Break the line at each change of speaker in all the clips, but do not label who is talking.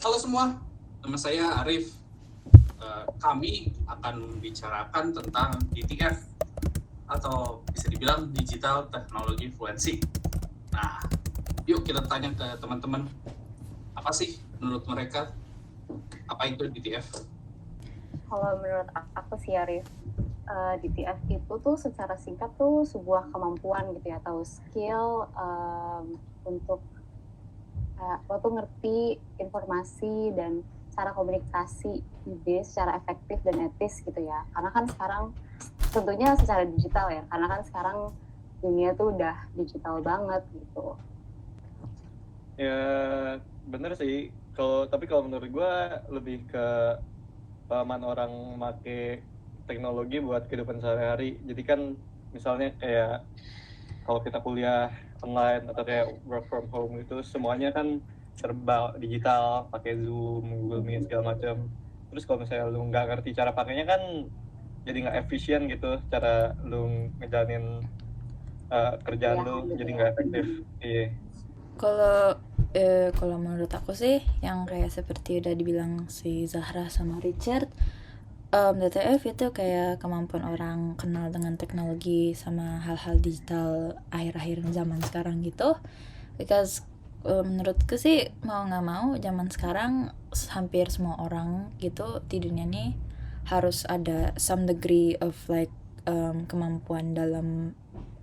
Halo semua, nama saya Arif. Kami akan membicarakan tentang DTF atau bisa dibilang Digital Technology Fluency. Nah, yuk kita tanya ke teman-teman, apa sih menurut mereka apa itu DTF?
Kalau menurut aku sih Arif, DTF itu tuh secara singkat tuh sebuah kemampuan gitu ya, atau skill untuk lo tuh ngerti informasi dan cara komunikasi ide secara efektif dan etis gitu ya. Karena kan sekarang tentunya secara digital ya, karena kan sekarang dunia tuh udah digital banget gitu.
Ya bener sih. Tapi kalau menurut gue lebih ke pahaman orang make teknologi buat kehidupan sehari-hari. Jadi kan misalnya kayak kalau kita kuliah online atau kayak work from home itu semuanya kan serba digital, pakai Zoom, Google Meet segala macam. Terus kalau misalnya lu nggak ngerti cara pakainya kan jadi nggak efisien gitu cara lu ngejalanin kerjaan lu, jadi nggak efektif. Iya.
Kalau menurut aku sih yang kayak seperti udah dibilang si Zahra sama Richard, DTF itu kayak kemampuan orang kenal dengan teknologi sama hal-hal digital akhir-akhir zaman sekarang gitu. Because menurutku sih mau nggak mau zaman sekarang hampir semua orang gitu di dunia ini harus ada some degree of like kemampuan dalam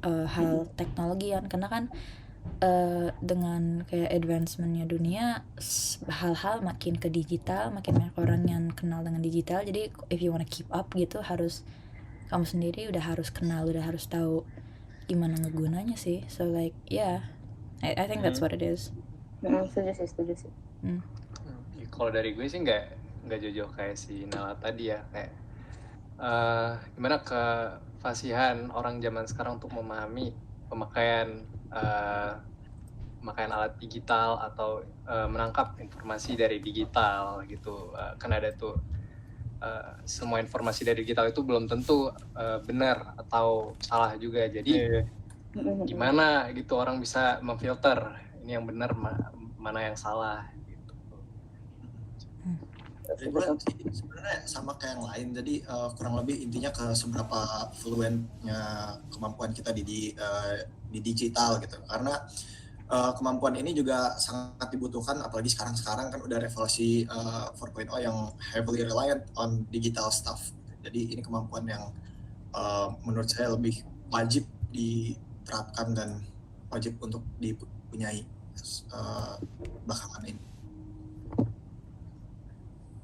hal teknologian, karena kan dengan kayak advancementnya dunia, hal-hal makin ke digital, makin banyak orang yang kenal dengan digital. Jadi if you wanna keep up gitu, harus kamu sendiri udah harus kenal, udah harus tahu gimana ngegunanya sih. So like yeah, I think that's what it is.
Setuju sih.
Kalau dari gue sih nggak jauh-jauh kayak si Nala tadi ya, kayak gimana kefasihan orang zaman sekarang untuk memahami pemakaian alat digital atau menangkap informasi dari digital gitu. Kan ada tuh semua informasi dari digital itu belum tentu benar atau salah juga. Jadi gimana gitu orang bisa memfilter ini yang benar mana yang salah gitu.
Sebenarnya sama kayak yang lain, jadi kurang lebih intinya ke seberapa fluentnya kemampuan kita di digital gitu. Karena kemampuan ini juga sangat dibutuhkan, apalagi sekarang kan udah revolusi 4.0 yang heavily reliant on digital stuff. Jadi ini kemampuan yang menurut saya lebih wajib diterapkan dan wajib untuk dipunyai belakangan ini.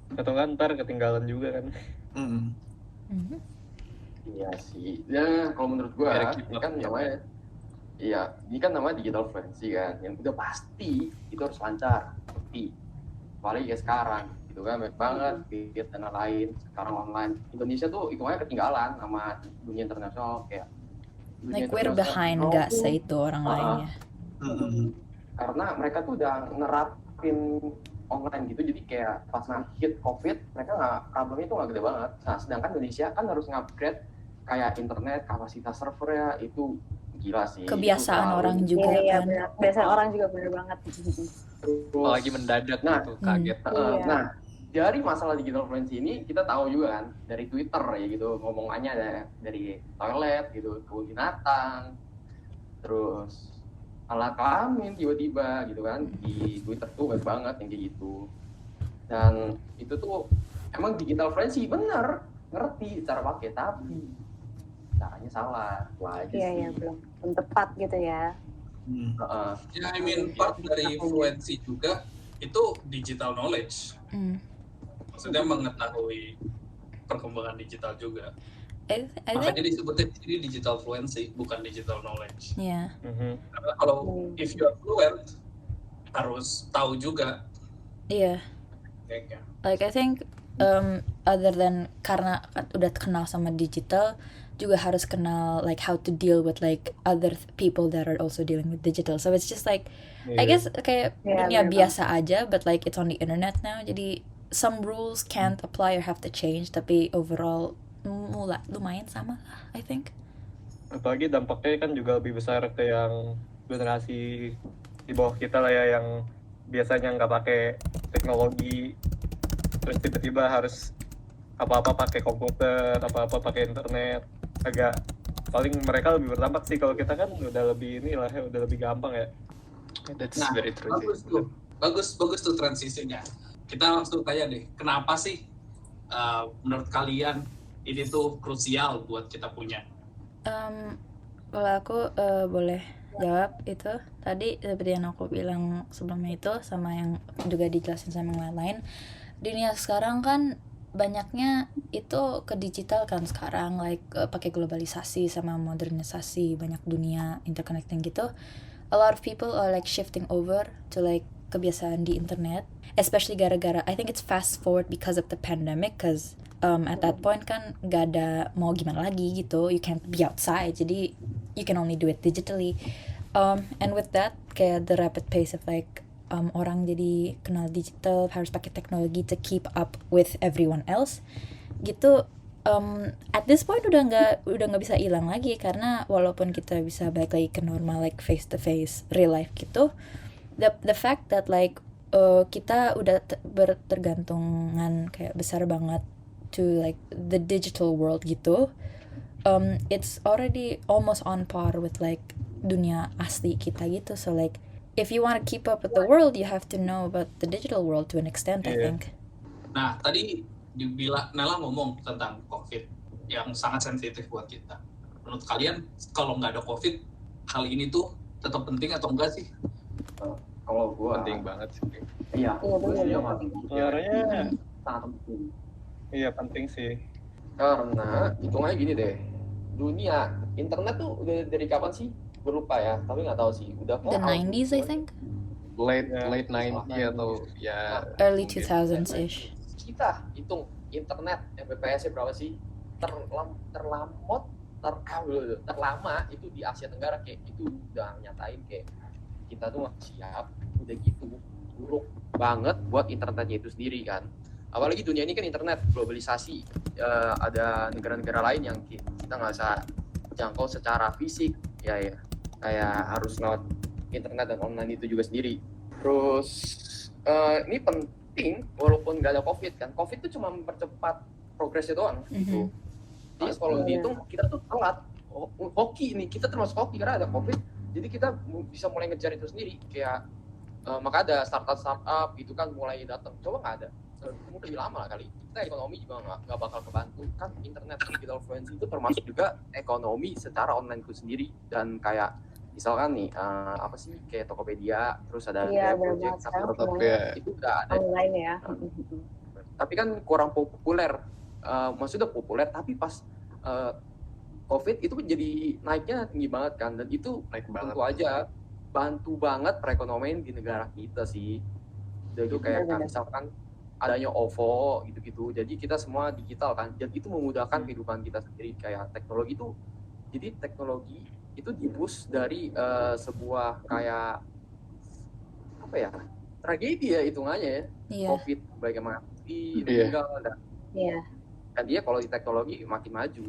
Atau kan ntar ketinggalan juga kan.
Iya sih. Ya kalau menurut gue ini kan namanya digital fluency kan, yang udah pasti itu harus lancar, seperti apalagi kayak sekarang gitu kan, banyak banget kegiatan dan lain sekarang online. Indonesia tuh hitungannya ketinggalan sama dunia internasional, kayak
like we're behind gak sih itu orang lainnya.
Karena mereka tuh udah nerapin online gitu, jadi kayak pas hit COVID mereka problemnya tuh nggak gede banget. Nah sedangkan Indonesia kan harus ngupgrade kayak internet, kapasitas servernya itu gila sih.
Kebiasaan orang juga kan.
Iya, kebiasaan orang juga bener banget.
Apalagi mendadak gitu, kaget.
Nah, dari masalah digital fluency ini kita tahu juga kan dari Twitter ya gitu, ngomongannya ada dari toilet gitu, kebun binatang, terus alat kelamin tiba-tiba gitu kan, di Twitter tuh banyak banget yang kayak gitu. Dan itu tuh emang digital fluency bener, ngerti cara pakai, tapi caranya salah.
Iya, belum tepat gitu ya.
Ya, I mean part dari fluency juga itu digital knowledge. Maksudnya mengetahui perkembangan digital juga. Makanya disebutnya ini digital fluency, bukan digital knowledge.
Yeah.
Karena kalau if you are fluent harus tahu juga.
Iya.
Kayaknya.
Like I think other than karena udah kenal sama digital, juga harus kenal like how to deal with like other people that are also dealing with digital. So it's just like I guess kayak dunia biasa aja, but like it's on the internet now. Jadi some rules can't apply or have to change, tapi overall lumayan sama lah, I think.
Apalagi dampaknya kan juga lebih besar ke yang generasi di bawah kita lah ya, yang biasanya nggak pakai teknologi, terus tiba-tiba harus apa-apa pakai komputer, apa-apa pakai internet, agak paling mereka lebih berdampak sih. Kalau kita kan udah lebih inilah ya, udah lebih gampang ya.
That's
Nah,
very true
bagus
sih.
tuh. Bagus tuh transisinya. Kita langsung tanya deh, kenapa sih menurut kalian ini tuh krusial buat kita punya?
Kalau aku boleh jawab itu tadi seperti yang aku bilang sebelumnya itu sama yang juga dijelasin sama yang lain-lain. Dunia sekarang kan banyaknya itu ke digital kan sekarang, like pakai globalisasi sama modernisasi, banyak dunia interconnecting gitu. A lot of people are like shifting over to like kebiasaan di internet, especially gara-gara I think it's fast forward because of the pandemic, cause at that point kan gak ada mau gimana lagi gitu, you can't be outside, jadi you can only do it digitally. And with that kayak the rapid pace of like orang jadi kenal digital, harus pakai teknologi to keep up with everyone else gitu. At this point udah nggak bisa hilang lagi, karena walaupun kita bisa balik lagi ke normal like face to face real life gitu, the fact that like kita udah bertergantungan kayak besar banget to like the digital world gitu, it's already almost on par with like dunia asli kita gitu. So like if you want to keep up with the world, you have to know about the digital world to an extent, I think.
Nah, tadi dibilang Nela ngomong tentang COVID yang sangat sensitif buat kita. Menurut kalian kalau nggak ada COVID, hal ini tuh tetap penting atau enggak sih?
Kalau gua
Penting banget sih.
iya,
Iya,
gua
benar.
setuju sama
Sebenarnya
sangat penting.
iya penting sih.
Karena hitungnya gini deh, dunia internet tuh udah dari kapan sih? Gue lupa ya, tapi nggak tahu sih. Udah
The 90s I think,
Late
Ya.
90 atau ya
early
mungkin.
2000s ish.
Kita hitung internet Mbps-nya berapa sih? Terlama itu di Asia Tenggara, kayak itu udah nyatain kayak kita tuh nggak siap, udah gitu buruk banget buat internetnya itu sendiri kan. Apalagi dunia ini kan internet globalisasi, ada negara-negara lain yang kita nggak bisa jangkau secara fisik, ya kayak harus lewat internet dan online itu juga sendiri. Terus ini penting walaupun nggak ada COVID kan, COVID itu cuma mempercepat progresnya doang gitu. Jadi kalau dihitung kita tuh telat. Hoki nih, kita termasuk hoki karena ada COVID, jadi kita bisa mulai ngejar itu sendiri. Kayak maka ada startup itu kan mulai datang. Coba nggak ada, mungkin lebih lama lah kali. Kita ekonomi juga nggak bakal kebantu kan. Internet digital fluency itu termasuk juga ekonomi secara online itu sendiri. Dan kayak misalkan nih apa sih kayak Tokopedia, terus ada
Iya,
kayak
benar
Gojek,
banget. Sekarang
Startup,
semuanya
itu udah ada.
online ya.
Tapi kan kurang populer. Maksudnya populer tapi pas COVID itu jadi naiknya tinggi banget kan, dan itu
Naik banget.
tentu aja bantu banget perekonomian di negara kita sih. Jadi itu kayak
Benar-benar.
misalkan adanya OVO gitu-gitu, jadi kita semua digital kan, dan itu memudahkan kehidupan kita sendiri. Kayak teknologi itu, jadi teknologi itu di-boost dari sebuah kayak apa ya, tragedi ya hitungannya ya.
Iya.
COVID bagaimana
Iya.
meninggal,
Iya.
dan dia kalau di teknologi makin maju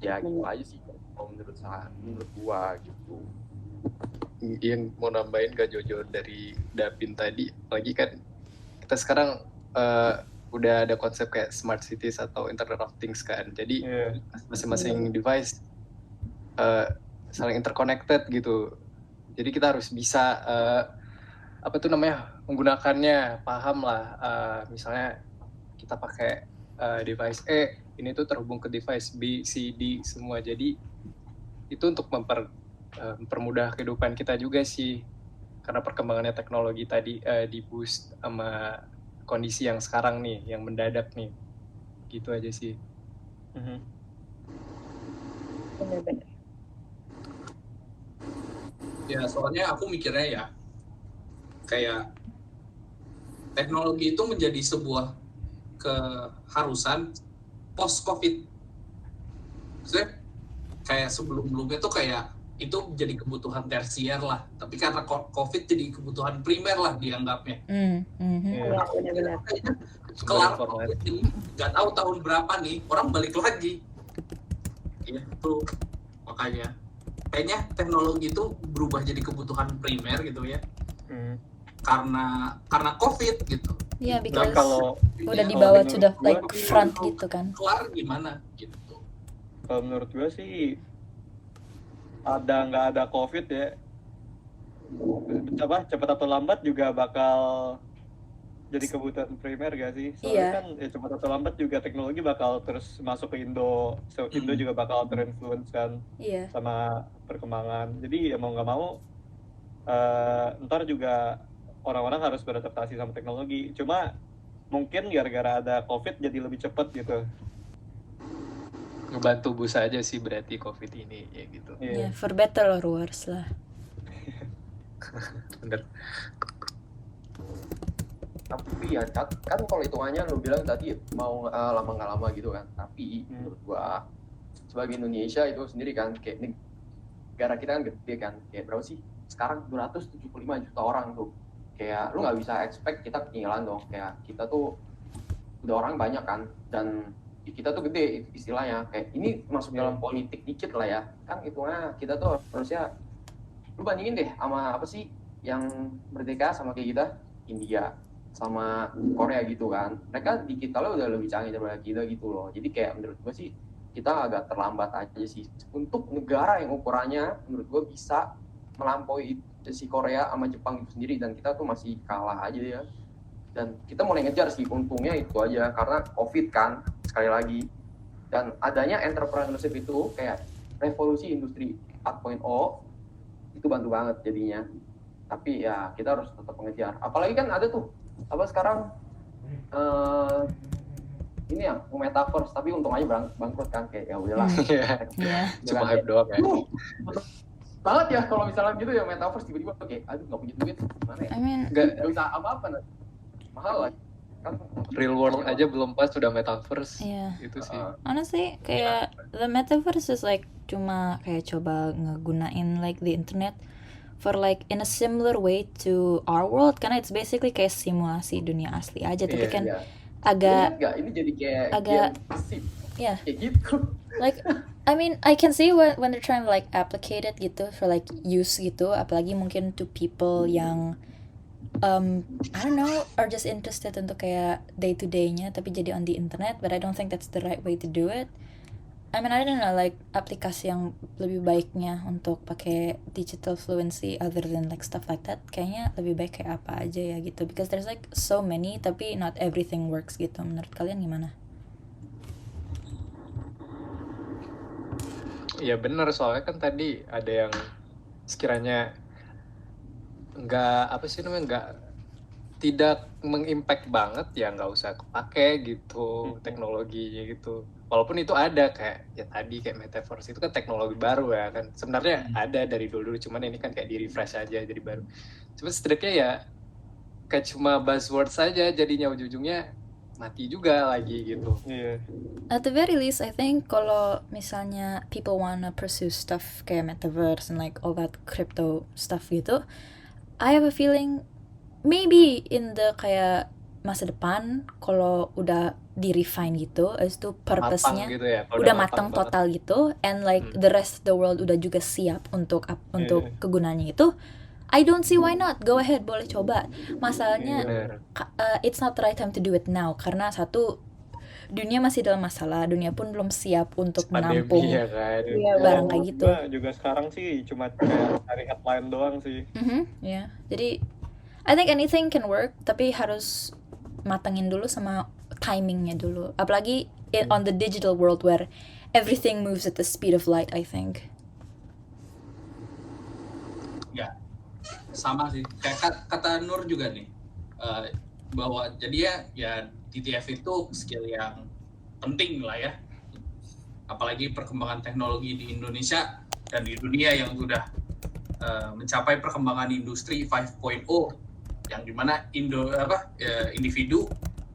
ya gitu
Benar.
aja sih kalau menurut gua gitu.
Mungkin mau nambahin gak Jojo dari Dapin tadi, lagi kan kita sekarang udah ada konsep kayak smart cities atau Internet of Things kan, jadi
Iya.
masing-masing device saling interconnected gitu, jadi kita harus bisa apa tuh namanya, menggunakannya, paham lah. Misalnya kita pakai device E, ini tuh terhubung ke device B, C, D semua, jadi itu untuk mempermudah kehidupan kita juga sih, karena perkembangannya teknologi tadi di boost sama kondisi yang sekarang nih, yang mendadak nih, gitu aja sih.
Mhm.
Benar-benar.
Ya, soalnya aku mikirnya ya, kayak teknologi itu menjadi sebuah keharusan post-COVID. Maksudnya, kayak sebelum-sebelumnya tuh kayak itu jadi kebutuhan tersier lah. Tapi karena COVID jadi kebutuhan primer lah dianggapnya.
Iya.
Iya, benar-benar.
Kelar
informasi.
COVID ini, nggak tahu tahun berapa nih, orang balik lagi. Itu makanya. Kayaknya teknologi itu berubah jadi kebutuhan primer gitu ya.
Hmm.
karena COVID gitu.
Yeah,
Dan
because
kalau
udah
Yang
dibawa
menurut
to the
gua-
like front gitu kan.
keluar gimana gitu.
kalau menurut gue sih nggak ada COVID ya, cepat atau lambat juga bakal jadi kebutuhan primer gak sih? Soalnya
Iya.
kan ya cepat atau lambat juga teknologi bakal terus masuk ke Indo, Indo juga bakal terinfluence kan
Iya.
sama perkembangan. Jadi ya mau nggak mau ntar juga orang-orang harus beradaptasi sama teknologi. Cuma mungkin gara-gara ada COVID jadi lebih cepat gitu.
Ngebantu bus aja sih berarti COVID ini ya gitu.
Yeah, for better or worse lah.
Bener.
Tapi ya kan kalau hitungannya lu bilang tadi mau lama nggak lama gitu kan, tapi menurut gua sebagai Indonesia itu sendiri kan kayak negara kita kan gede kan, kayak berapa sih sekarang 275 juta orang tuh, kayak lu nggak bisa expect kita ketinggalan dong, kayak kita tuh udah orang banyak kan, dan kita tuh gede istilahnya, kayak ini masuk dalam politik dikit lah ya kan, hitungannya kita tuh harusnya lu bandingin deh sama apa sih yang merdeka sama kayak kita, India sama Korea gitu kan, mereka digitalnya udah lebih canggih daripada kita gitu loh. Jadi kayak menurut gue sih kita agak terlambat aja sih untuk negara yang ukurannya menurut gue bisa melampaui si Korea sama Jepang itu sendiri, dan kita tuh masih kalah aja ya. Dan kita mulai ngejar sih, untungnya itu aja karena COVID kan sekali lagi, dan adanya entrepreneurship itu kayak revolusi industri 4.0 itu bantu banget jadinya. Tapi ya kita harus tetap mengejar, apalagi kan ada tuh apa sekarang ini ya metaverse, tapi untung aja bangkrut kan, kayak ya udahlah.
Iya.
Cuma hype doang ya.
Banget ya kalau misalnya gitu ya metaverse tiba-tiba kayak aduh nggak punya duit gimana ya,
I mean,
Nggak,
nggak bisa apa-apa nanti mahal lah kan.
real world aja belum pas sudah metaverse.
yeah.
Itu sih.
Honestly, kayak the metaverse is like cuma kayak coba ngegunain like the internet for like in a similar way to our world, karena it's basically kayak simulasi dunia asli aja, tapi
Iya,
kan
Iya.
agak
Nggak, ini jadi kayak
agak-
game sip
yeah.
kayak gitu.
Like I mean I can see when they're trying to like applicate it gitu for like use gitu, apalagi mungkin to people yang I don't know are just interested untuk kayak day to day-nya tapi jadi on the internet, but I don't think that's the right way to do it. I mean I don't know like aplikasi yang lebih baiknya untuk pakai digital fluency other than like stuff like that, kayaknya lebih baik kayak apa aja ya gitu, because there's like so many tapi not everything works gitu. Menurut kalian gimana?
Ya bener, soalnya kan tadi ada yang sekiranya tidak mengimpact banget ya nggak usah kepake gitu teknologinya gitu. Walaupun itu ada kayak ya tadi kayak metaverse itu kan teknologi baru ya kan, sebenarnya ada dari dulu, cuman ini kan kayak di refresh aja jadi baru. Cuma setidaknya ya kayak cuma buzzword saja, jadinya ujung-ujungnya mati juga lagi gitu.
Iya.
At the very least, I think kalau misalnya people wanna pursue stuff kayak metaverse and like all that crypto stuff gitu, I have a feeling maybe in the kayak masa depan kalau udah di-refine gitu, as itu purpose-nya
Matang gitu ya. Kalau
udah matang
banget.
total gitu, and like the rest of the world udah juga siap untuk kegunaannya itu, I don't see why not. Go ahead, boleh coba. Masalahnya
Bener.
it's not the right time to do it now, karena satu, dunia masih dalam masalah, dunia pun belum siap untuk menampung
Pandemi ya kan.
Iya,
barang
benar.
kayak gitu.
Gua juga sekarang sih cuma kayak cari headline doang sih.
Ya, jadi I think anything can work, tapi harus matengin dulu sama timingnya dulu. Apalagi on the digital world where everything moves at the speed of light, I think.
Ya, sama sih. Kayak kata Nur juga nih, bahwa jadi ya DTF itu skill yang penting lah ya. Apalagi perkembangan teknologi di Indonesia dan di dunia yang sudah mencapai perkembangan industri 5.0, yang dimana individu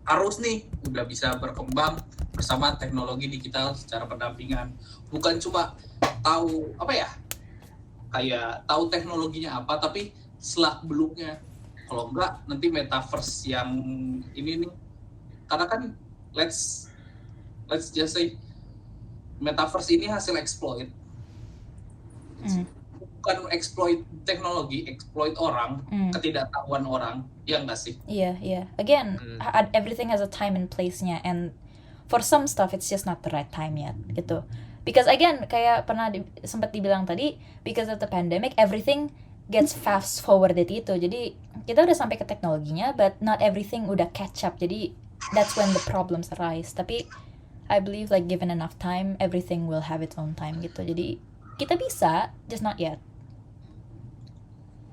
harus nih udah bisa berkembang bersama teknologi digital secara pendampingan, bukan cuma tahu kayak tahu teknologinya apa, tapi selak beluknya. Kalau enggak nanti metaverse yang ini nih, karena kan let's just say metaverse ini hasil exploit. bukan exploit teknologi, exploit orang, ketidaktahuan orang, ya nggak sih?
Yeah. Again, everything has a time and place-nya, and for some stuff it's just not the right time yet gitu. Because again, kayak pernah sempat dibilang tadi, because of the pandemic, everything gets fast forwarded itu. Jadi kita udah sampai ke teknologinya, but not everything udah catch up. Jadi that's when the problems arise. Tapi I believe like given enough time, everything will have its own time gitu. Jadi kita bisa, just not yet.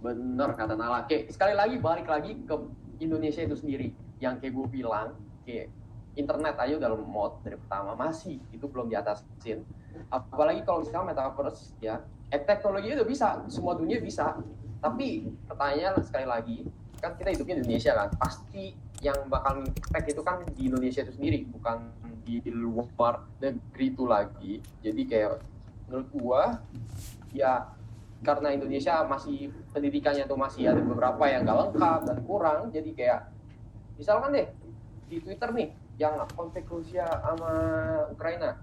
Bener kata Nala. Kayak sekali lagi balik lagi ke Indonesia itu sendiri. Yang kayak gue bilang, kayak internet aja udah lemot dari pertama, masih itu belum diatasin. Apalagi kalau misalnya metaverse ya, teknologi udah bisa, semua dunia bisa. Tapi pertanyaan sekali lagi, kan kita hidupnya di Indonesia kan, pasti yang bakal impact itu kan di Indonesia itu sendiri, bukan di luar negeri itu lagi. Jadi kayak menurut gua ya karena Indonesia masih pendidikannya tuh masih ada beberapa yang nggak lengkap dan kurang, jadi kayak misalkan deh di Twitter nih yang konflik Rusia sama Ukraina,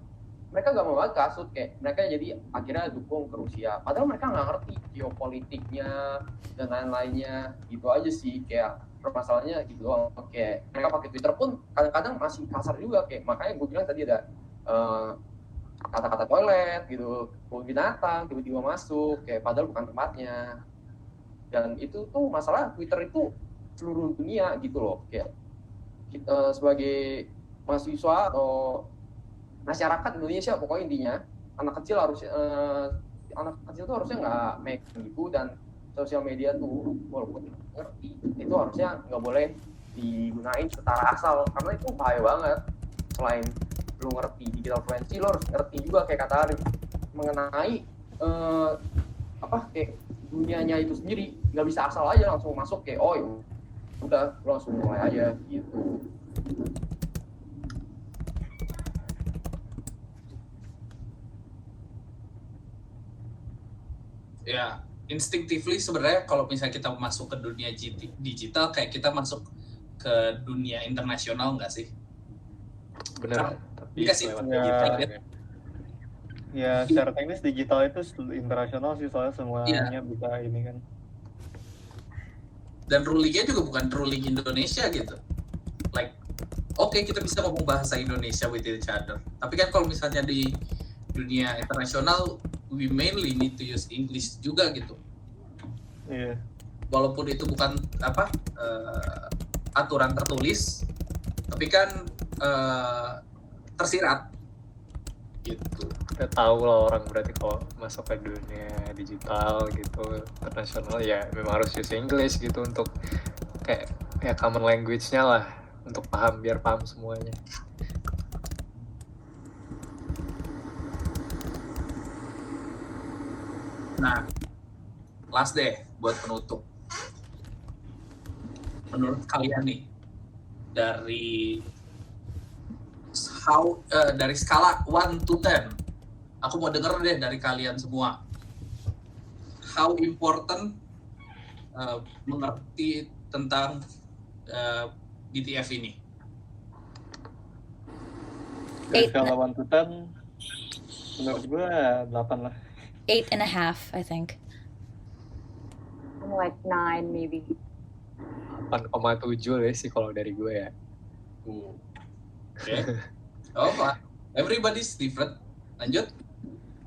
mereka nggak mau banget kasut, kayak mereka jadi akhirnya dukung ke Rusia, padahal mereka nggak ngerti geopolitiknya dan lain-lainnya. Gitu aja sih, kayak permasalahannya gitu doang. Kayak mereka pakai Twitter pun kadang-kadang masih kasar juga, kayak makanya gue bilang tadi ada kata-kata toilet gitu, kebun binatang tiba-tiba masuk, kayak padahal bukan tempatnya. Dan itu tuh masalah Twitter itu seluruh dunia gitu loh. Kayak kita sebagai mahasiswa atau masyarakat Indonesia, pokoknya intinya anak kecil tuh harusnya nggak make gitu, dan sosial media tuh walaupun ngerti itu harusnya nggak boleh digunain secara asal, karena itu bahaya banget. Selain lu ngerti digital fluency, lu harus ngerti juga kayak kata Arif mengenai kayak dunianya itu sendiri. Nggak bisa asal aja langsung masuk kayak oh ya udah lu langsung mulai aja gitu.
Ya, instinctively sebenarnya kalau misalnya kita masuk ke dunia digital, kayak kita masuk ke dunia internasional nggak sih?
Bener. Tapi
Dikasih
lewat
ya,
digital
ya secara teknis digital itu internasional sih, soalnya semuanya bisa ini kan.
Dan rulingnya juga bukan ruling Indonesia gitu. Like, oke, kita bisa ngomong bahasa Indonesia with each other. Tapi kan kalau misalnya di dunia internasional, we mainly need to use English juga gitu.
Iya.
Walaupun itu bukan aturan tertulis, tapi kan tersirat gitu.
Kita tahu lah orang berarti kalau masuk ke dunia digital gitu internasional ya memang harus use English gitu untuk kayak ya common language-nya lah untuk biar paham semuanya.
Nah, last deh buat penutup. Menurut kalian nih, dari skala 1 to 10, aku mau denger deh dari kalian semua. How important mengerti tentang BTF ini?
Dari skala 1 to 10, menurut gue 8 lah.
8.5, I think.
I'm like 9 maybe.
8,7 deh sih kalau dari gue ya.
Oke. Oh, everybody's different. Lanjut.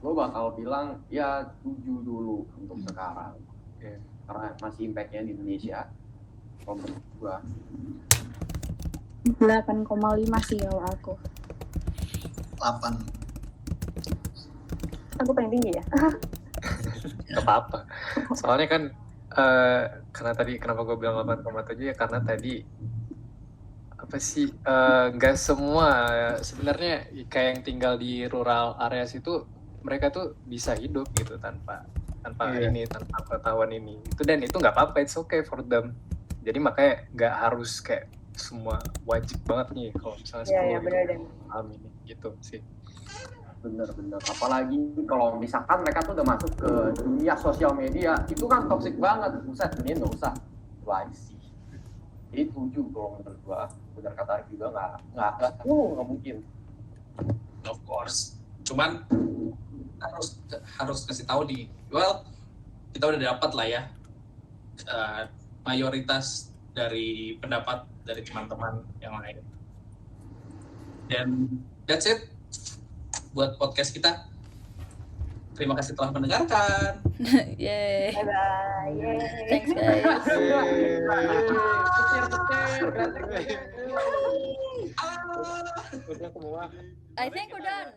Gue bakal bilang ya 7 dulu untuk sekarang.
Yeah.
Karena masih impact-nya di Indonesia. Kalau menurut gue
8,5 sih kalau aku.
8.
Aku paling tinggi ya.
Gak apa-apa. Soalnya kan karena tadi kenapa gue bilang 8,7 ya karena tadi apa sih nggak semua sebenarnya kayak yang tinggal di rural areas itu mereka tuh bisa hidup gitu tanpa ini, tanpa pengetahuan ini itu, dan itu nggak apa-apa, it's okay for them. Jadi makanya nggak harus kayak semua wajib banget nih kalau misalnya
Iya, benar deh.
paham ini gitu sih.
bener-bener. Apalagi kalau misalkan mereka tuh udah masuk ke dunia sosial media, itu kan toxic banget. Buset, ini nggak usah. Wah sih. Jadi 7 kalau menurut gua. Bener kata Arif juga nggak mungkin.
Of course. Cuman harus kasih tahu nih. Well, kita udah dapat lah ya mayoritas dari pendapat dari teman-teman yang lain. Dan that's it buat podcast kita. Terima kasih telah mendengarkan.
Yay.
Bye-bye. Yeay.
Thanks guys.
Udah semua.
I think we're done.